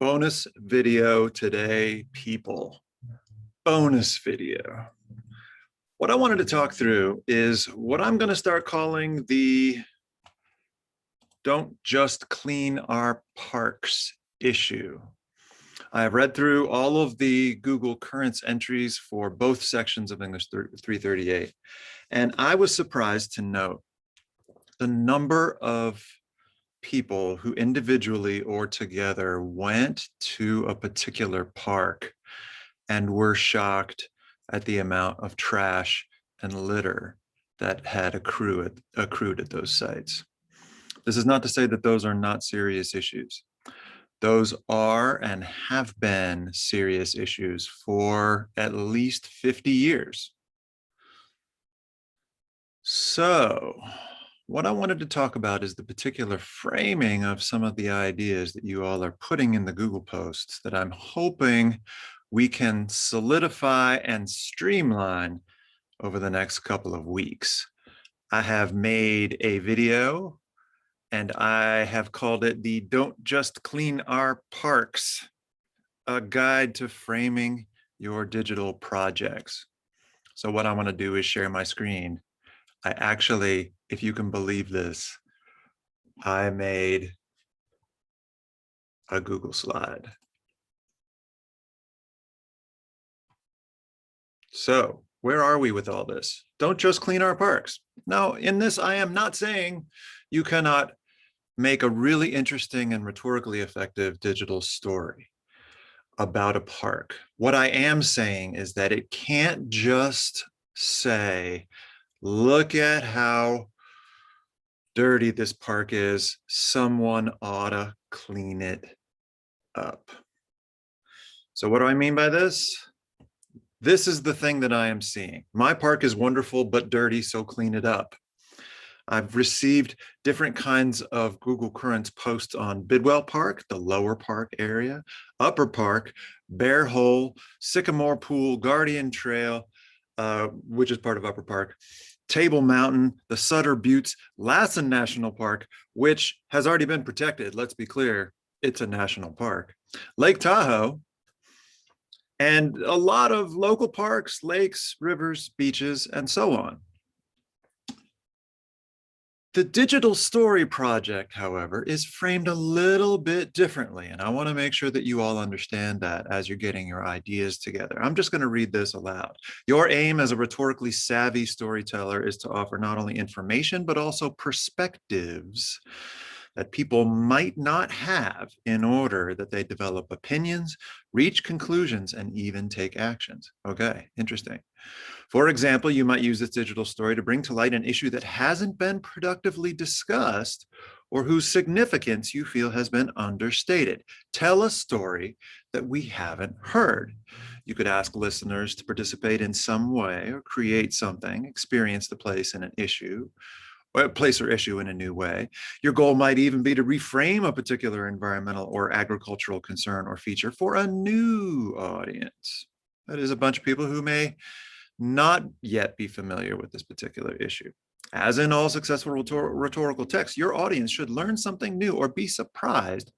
Bonus video today, people. Bonus video. What I wanted to talk through is what I'm going to start calling the don't just clean our parks issue. I have read through all of the Google Currents entries for both sections of English 338, and I was surprised to note the number of people who individually or together went to a particular park and were shocked at the amount of trash and litter that had accrued at those sites. This is not to say that those are not serious issues. Those are and have been serious issues for at least 50 years. So, what I wanted to talk about is the particular framing of some of the ideas that you all are putting in the Google posts that I'm hoping we can solidify and streamline over the next couple of weeks. I have made a video and I have called it the Don't Just Clean Our Parks, a guide to framing your digital projects. So what I want to do is share my screen. I actually, if you can believe this, I made a Google slide. So where are we with all this? Don't just clean our parks. Now, in this, I am not saying you cannot make a really interesting and rhetorically effective digital story about a park. What I am saying is that it can't just say, look at how dirty this park is. Someone ought to clean it up. So what do I mean by this? This is the thing that I am seeing. My park is wonderful, but dirty, so clean it up. I've received different kinds of Google Currents posts on Bidwell Park, the lower park area, Upper Park, Bear Hole, Sycamore Pool, Guardian Trail, which is part of Upper Park, Table Mountain, the Sutter Buttes, Lassen National Park, which has already been protected. Let's be clear, it's a national park. Lake Tahoe, and a lot of local parks, lakes, rivers, beaches, and so on. The digital story project, however, is framed a little bit differently, and I want to make sure that you all understand that as you're getting your ideas together. I'm just going to read this aloud. Your aim as a rhetorically savvy storyteller is to offer not only information, but also perspectives that people might not have in order that they develop opinions, reach conclusions, and even take actions. Okay, interesting. For example, you might use this digital story to bring to light an issue that hasn't been productively discussed or whose significance you feel has been understated. Tell a story that we haven't heard. You could ask listeners to participate in some way or create something, experience the place in an issue, or place or issue in a new way. Your goal might even be to reframe a particular environmental or agricultural concern or feature for a new audience. That is a bunch of people who may not yet be familiar with this particular issue. As in all successful rhetorical texts, your audience should learn something new or be surprised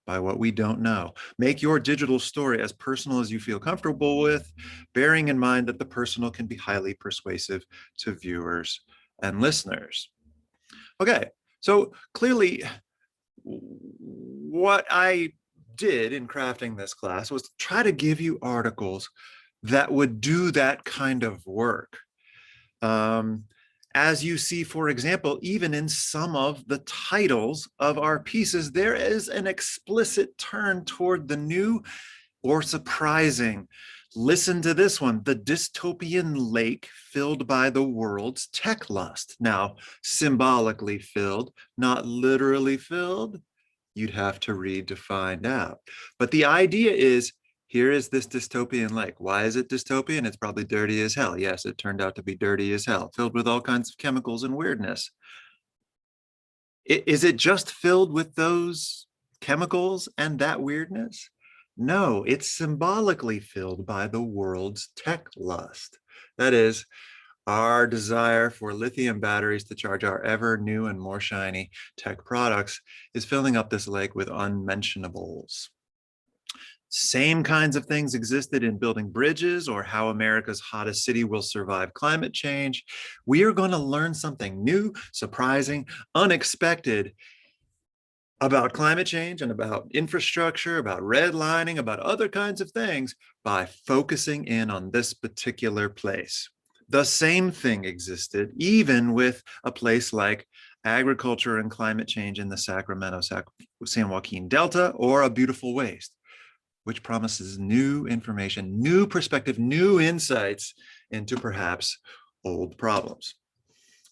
by what we don't know. Make your digital story as personal as you feel comfortable with, bearing in mind that the personal can be highly persuasive to viewers and listeners. Okay, so clearly what I did in crafting this class was try to give you articles that would do that kind of work. As you see, for example, even in some of the titles of our pieces, there is an explicit turn toward the new or surprising. Listen to this one, the dystopian lake filled by the world's tech lust. Now, symbolically filled, not literally filled. You'd have to read to find out. But the idea is, here is this dystopian lake. Why is it dystopian? It's probably dirty as hell. Yes, it turned out to be dirty as hell, filled with all kinds of chemicals and weirdness. Is it just filled with those chemicals and that weirdness? No, it's symbolically filled by the world's tech lust. That is, our desire for lithium batteries to charge our ever new and more shiny tech products is filling up this lake with unmentionables. Same kinds of things existed in building bridges or how America's hottest city will survive climate change. We are going to learn something new, surprising, unexpected about climate change and about infrastructure, about redlining, about other kinds of things by focusing in on this particular place. The same thing existed even with a place like agriculture and climate change in the Sacramento San Joaquin Delta, or a beautiful waste, which promises new information, new perspective, new insights into perhaps old problems.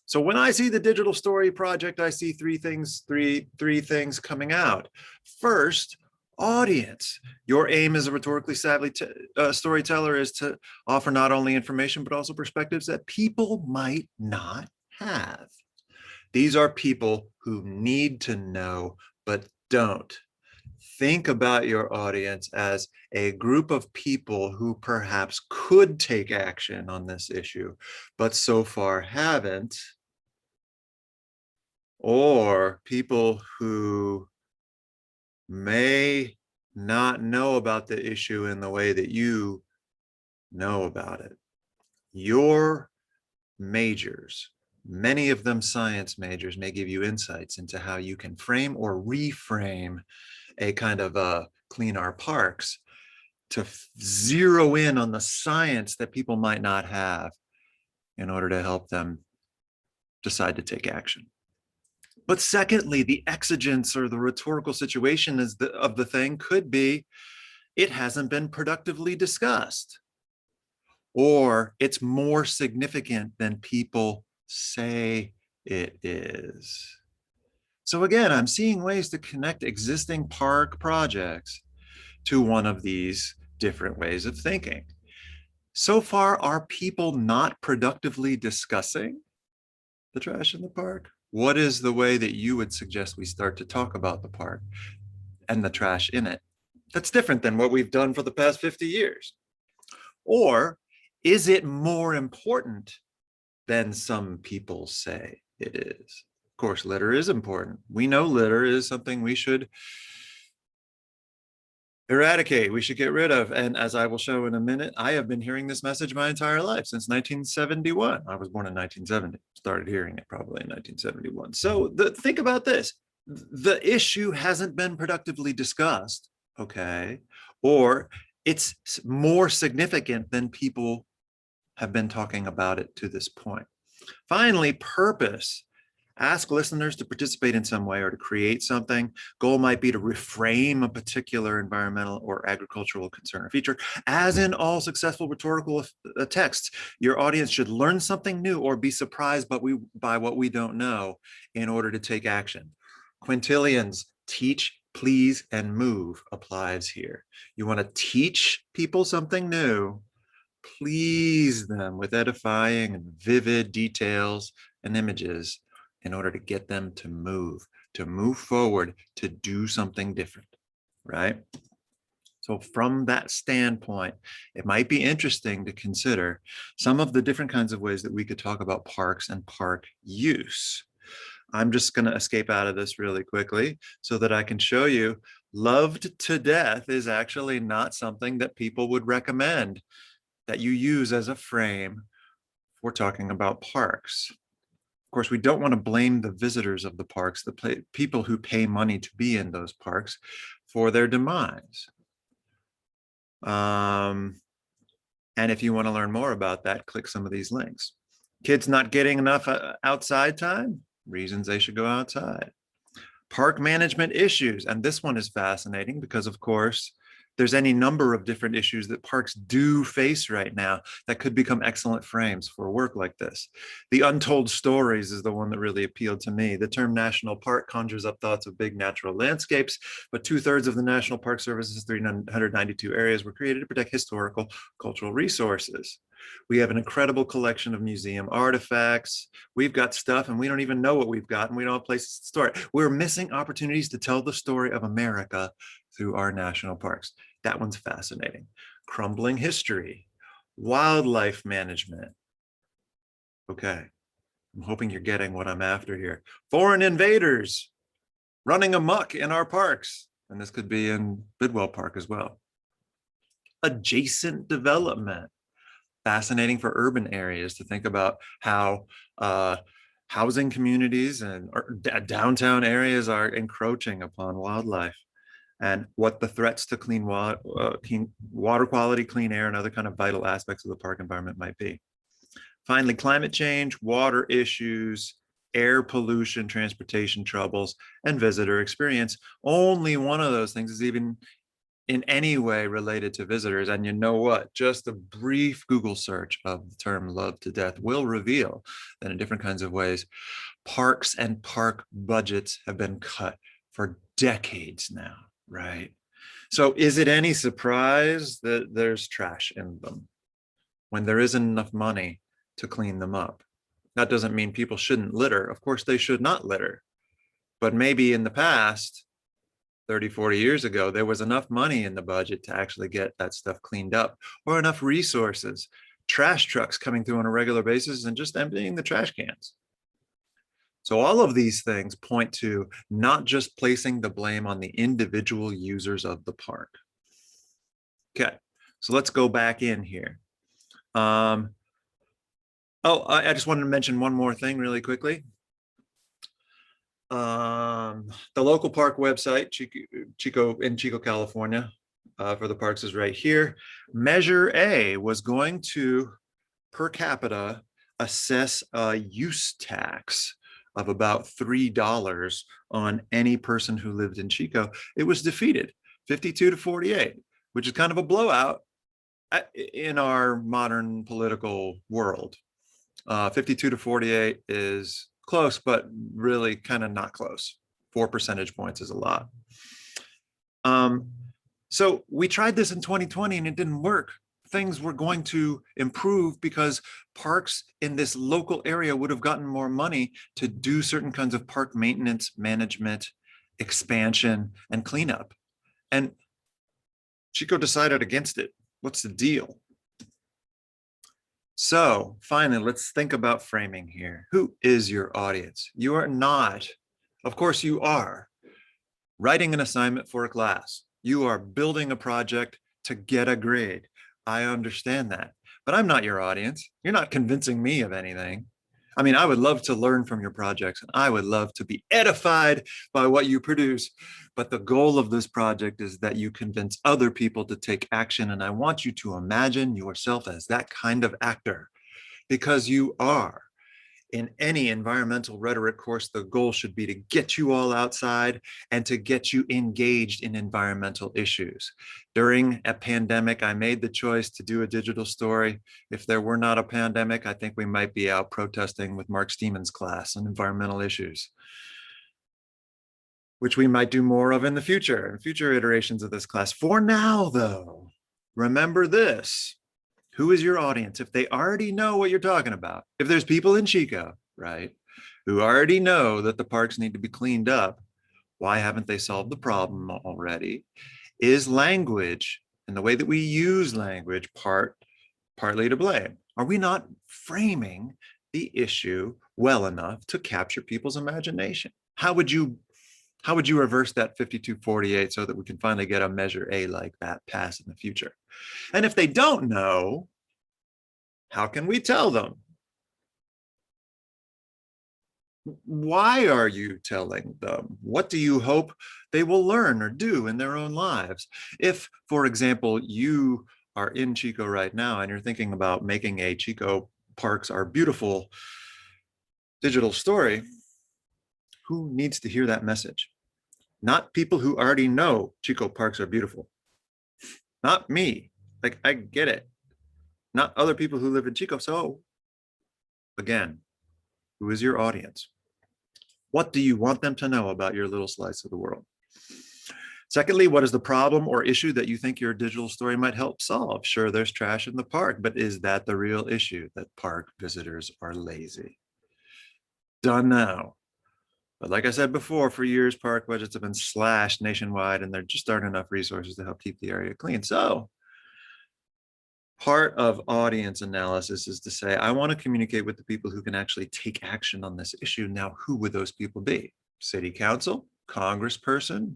So when I see the digital story project, I see three things coming out. First, audience. Your aim as a rhetorically savvy storyteller is to offer not only information, but also perspectives that people might not have. These are people who need to know, but don't. Think about your audience as a group of people who perhaps could take action on this issue, but so far haven't, or people who may not know about the issue in the way that you know about it. Your majors, many of them science majors, may give you insights into how you can frame or reframe a kind of clean our parks to zero in on the science that people might not have in order to help them decide to take action. But secondly, the exigence or the rhetorical situation of the thing could be it hasn't been productively discussed, or it's more significant than people say it is. So again, I'm seeing ways to connect existing park projects to one of these different ways of thinking. So far, are people not productively discussing the trash in the park? What is the way that you would suggest we start to talk about the park and the trash in it? That's different than what we've done for the past 50 years. Or is it more important than some people say it is? Of course, litter is important. We know litter is something we should eradicate, we should get rid of. And as I will show in a minute, I have been hearing this message my entire life since 1971. I was born in 1970, started hearing it probably in 1971. So think about this. The issue hasn't been productively discussed, okay? Or it's more significant than people have been talking about it to this point. Finally, purpose. Ask listeners to participate in some way or to create something. Goal might be to reframe a particular environmental or agricultural concern or feature. As in all successful rhetorical texts, your audience should learn something new or be surprised by what we don't know in order to take action. Quintillions, teach, please, and move applies here. You want to teach people something new, please them with edifying and vivid details and images in order to get them to move forward, to do something different, right? So from that standpoint, it might be interesting to consider some of the different kinds of ways that we could talk about parks and park use. I'm just going to escape out of this really quickly so that I can show you loved to death is actually not something that people would recommend that you use as a frame for talking about parks. Of course, we don't want to blame the visitors of the parks, the people who pay money to be in those parks, for their demise. And if you want to learn more about that, click some of these links. Kids not getting enough outside time, reasons they should go outside. Park management issues, and this one is fascinating because, of course, there's any number of different issues that parks do face right now that could become excellent frames for work like this. The untold stories is the one that really appealed to me. The term national park conjures up thoughts of big natural landscapes, but 2/3 of the National Park Service's 392 areas were created to protect historical cultural resources. We have an incredible collection of museum artifacts. We've got stuff and we don't even know what we've got, and we don't have places to store it. We're missing opportunities to tell the story of America through our national parks. That one's fascinating. Crumbling history, wildlife management. Okay, I'm hoping you're getting what I'm after here. Foreign invaders running amok in our parks. And this could be in Bidwell Park as well. adjacent development. Fascinating for urban areas to think about how housing communities and downtown areas are encroaching upon wildlife, and what the threats to clean water quality, clean air, and other kind of vital aspects of the park environment might be. Finally, climate change, water issues, air pollution, transportation troubles, and visitor experience. Only one of those things is even in any way related to visitors. And you know what? Just a brief Google search of the term love to death will reveal that in different kinds of ways, parks and park budgets have been cut for decades now, right? So is it any surprise that there's trash in them when there isn't enough money to clean them up? That doesn't mean people shouldn't litter. Of course, they should not litter. But maybe in the past, 30, 40 years ago, there was enough money in the budget to actually get that stuff cleaned up, or enough resources, trash trucks coming through on a regular basis and just emptying the trash cans. So all of these things point to not just placing the blame on the individual users of the park. Okay, so let's go back in here. I just wanted to mention one more thing really quickly. The local park website, Chico, California, for the parks is right here. Measure A was going to, per capita, assess a use tax of about $3 on any person who lived in Chico. It was defeated, 52 to 48, which is kind of a blowout in our modern political world. 52 to 48 is close, but really kind of not close. 4 percentage points is a lot. So we tried this in 2020 and it didn't work. Things were going to improve because parks in this local area would have gotten more money to do certain kinds of park maintenance, management, expansion, and cleanup. And Chico decided against it. What's the deal? So finally, let's think about framing here. Who is your audience? You are not, of course you are, writing an assignment for a class. You are building a project to get a grade. I understand that, but I'm not your audience. You're not convincing me of anything. I mean, I would love to learn from your projects and I would love to be edified by what you produce. But the goal of this project is that you convince other people to take action. And I want you to imagine yourself as that kind of actor, because you are. In any environmental rhetoric course, the goal should be to get you all outside and to get you engaged in environmental issues. During a pandemic, I made the choice to do a digital story. If there were not a pandemic, I think we might be out protesting with Mark Steeman's class on environmental issues, which we might do more of in the future iterations of this class. For now, though, remember this. Who is your audience? If they already know what you're talking about, if there's people in Chico, right, who already know that the parks need to be cleaned up, why haven't they solved the problem already? Is language and the way that we use language partly to blame? Are we not framing the issue well enough to capture people's imagination? How would you reverse that 52-48 so that we can finally get a measure A like that passed in the future? And if they don't know, how can we tell them? Why are you telling them? What do you hope they will learn or do in their own lives? If, for example, you are in Chico right now and you're thinking about making a Chico Parks Are Beautiful digital story, who needs to hear that message? Not people who already know Chico Parks are beautiful. Not me. Like, I get it. Not other people who live in Chico. So again, who is your audience? What do you want them to know about your little slice of the world? Secondly, what is the problem or issue that you think your digital story might help solve? Sure, there's trash in the park, but is that the real issue, that park visitors are lazy? Done now. But like I said before, for years, park budgets have been slashed nationwide and there just aren't enough resources to help keep the area clean. So part of audience analysis is to say, I want to communicate with the people who can actually take action on this issue. Now, who would those people be? City council, congressperson,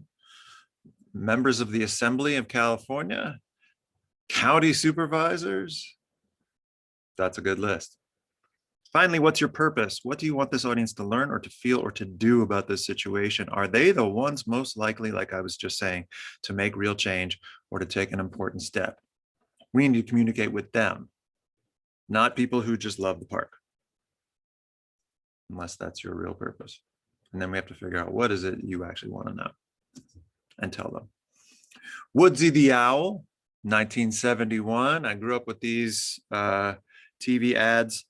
members of the Assembly of California, County supervisors? That's a good list. Finally, what's your purpose? What do you want this audience to learn or to feel or to do about this situation? Are they the ones most likely, like I was just saying, to make real change or to take an important step? We need to communicate with them, not people who just love the park, unless that's your real purpose. And then we have to figure out what is it you actually want to know and tell them. Woodsy the Owl, 1971. I grew up with these TV ads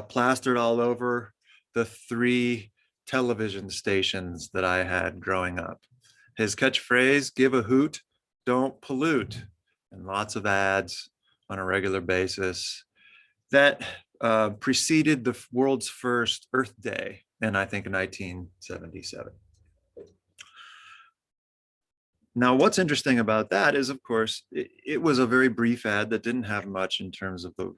plastered all over the 3 television stations that I had growing up. His catchphrase, give a hoot, don't pollute, and lots of ads on a regular basis that preceded the world's first Earth Day in, I think, 1977. Now, what's interesting about that is, of course, it was a very brief ad that didn't have much in terms of the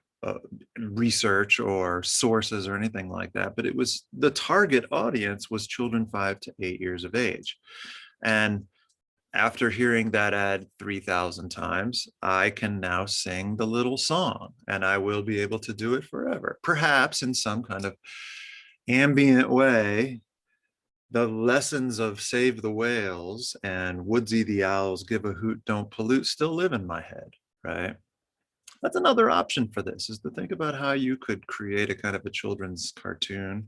research or sources or anything like that, but it was the target audience was children 5 to 8 years of age. And after hearing that ad 3,000 times, I can now sing the little song, and I will be able to do it forever, perhaps in some kind of ambient way. The lessons of Save the Whales and Woodsy the Owl's Give a Hoot, Don't Pollute still live in my head, right? That's another option for this, is to think about how you could create a kind of a children's cartoon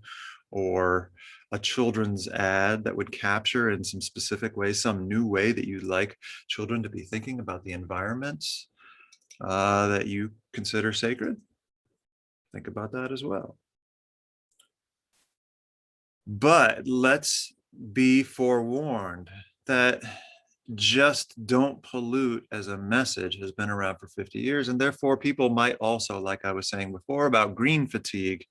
or a children's ad that would capture in some specific way, some new way that you'd like children to be thinking about the environments that you consider sacred. Think about that as well. But let's be forewarned that just don't pollute as a message has been around for 50 years. And therefore, people might also, like I was saying before about green fatigue,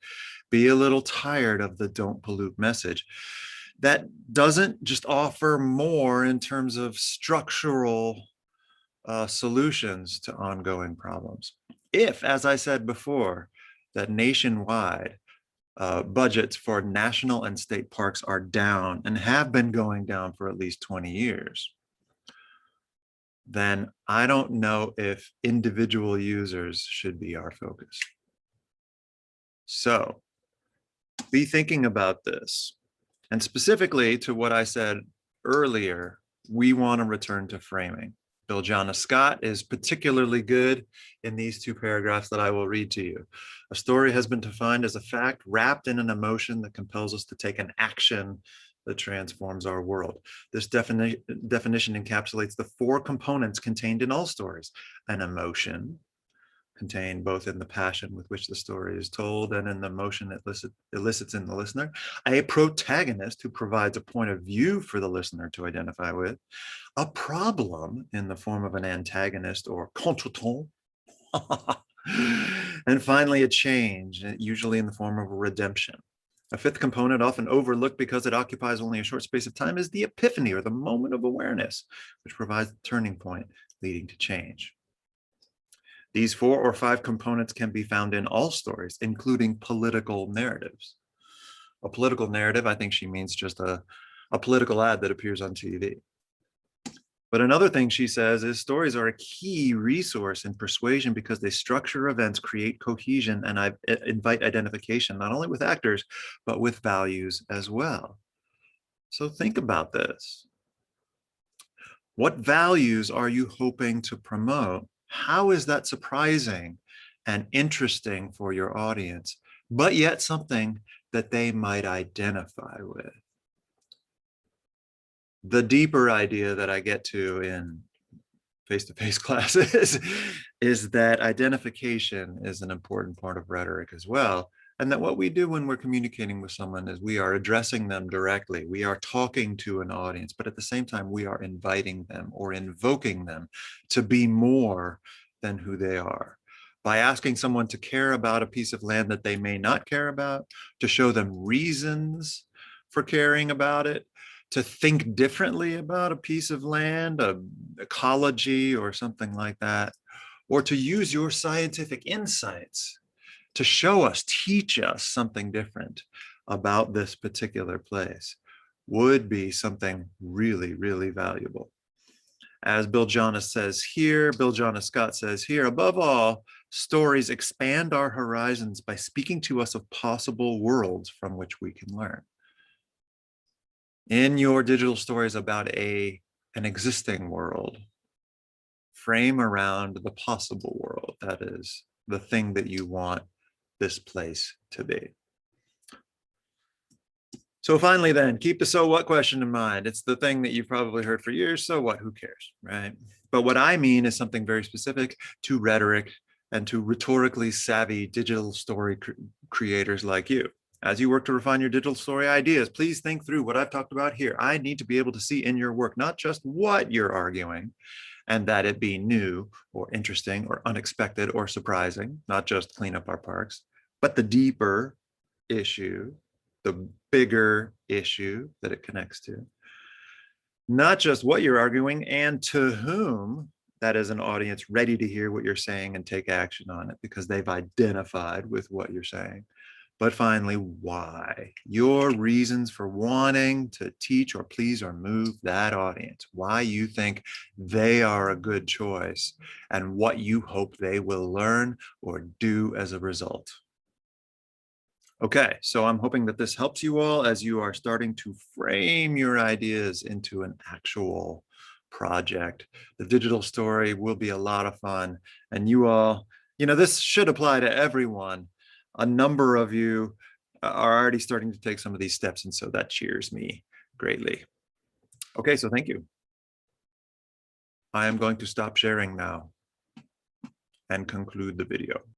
be a little tired of the don't pollute message. That doesn't just offer more in terms of structural solutions to ongoing problems. If, as I said before, that nationwide budgets for national and state parks are down and have been going down for at least 20 years, then I don't know if individual users should be our focus. So be thinking about this. And specifically to what I said earlier, we want to return to framing. Bill John Scott is particularly good in these 2 paragraphs that I will read to you. A story has been defined as a fact wrapped in an emotion that compels us to take an action that transforms our world. This definition encapsulates the 4 components contained in all stories: an emotion, contained both in the passion with which the story is told and in the emotion it elicits in the listener; a protagonist who provides a point of view for the listener to identify with; a problem in the form of an antagonist or contretemps; and finally, a change, usually in the form of a redemption. A 5th component, often overlooked because it occupies only a short space of time, is the epiphany, or the moment of awareness, which provides the turning point leading to change. These 4 or 5 components can be found in all stories, including political narratives. A political narrative, I think she means just a political ad that appears on TV. But another thing she says is stories are a key resource in persuasion because they structure events, create cohesion, and invite identification, not only with actors, but with values as well. So think about this. What values are you hoping to promote? How is that surprising and interesting for your audience, but yet something that they might identify with? The deeper idea that I get to in face-to-face classes is that identification is an important part of rhetoric as well. And that what we do when we're communicating with someone is we are addressing them directly. We are talking to an audience, but at the same time, we are inviting them or invoking them to be more than who they are. By asking someone to care about a piece of land that they may not care about, to show them reasons for caring about it, to think differently about a piece of land, ecology, or something like that, or to use your scientific insights to show us, teach us something different about this particular place would be something really, really valuable. As Bill Jonas says here, Bill Jonas Scott says here, above all, stories expand our horizons by speaking to us of possible worlds from which we can learn. In your digital stories about an existing world, frame around the possible world. That is the thing that you want this place to be. So finally then, keep the so what question in mind. It's the thing that you've probably heard for years, so what, who cares, right? But what I mean is something very specific to rhetoric and to rhetorically savvy digital story creators like you. As you work to refine your digital story ideas, please think through what I've talked about here. I need to be able to see in your work, not just what you're arguing, and that it be new or interesting or unexpected or surprising, not just clean up our parks, but the deeper issue, the bigger issue that it connects to. Not just what you're arguing and to whom, that is an audience ready to hear what you're saying and take action on it because they've identified with what you're saying. But finally, why? Your reasons for wanting to teach or please or move that audience, why you think they are a good choice, and what you hope they will learn or do as a result. Okay, so I'm hoping that this helps you all as you are starting to frame your ideas into an actual project. The digital story will be a lot of fun, and you all, this should apply to everyone. A number of you are already starting to take some of these steps, and so that cheers me greatly. Okay, so thank you. I am going to stop sharing now and conclude the video.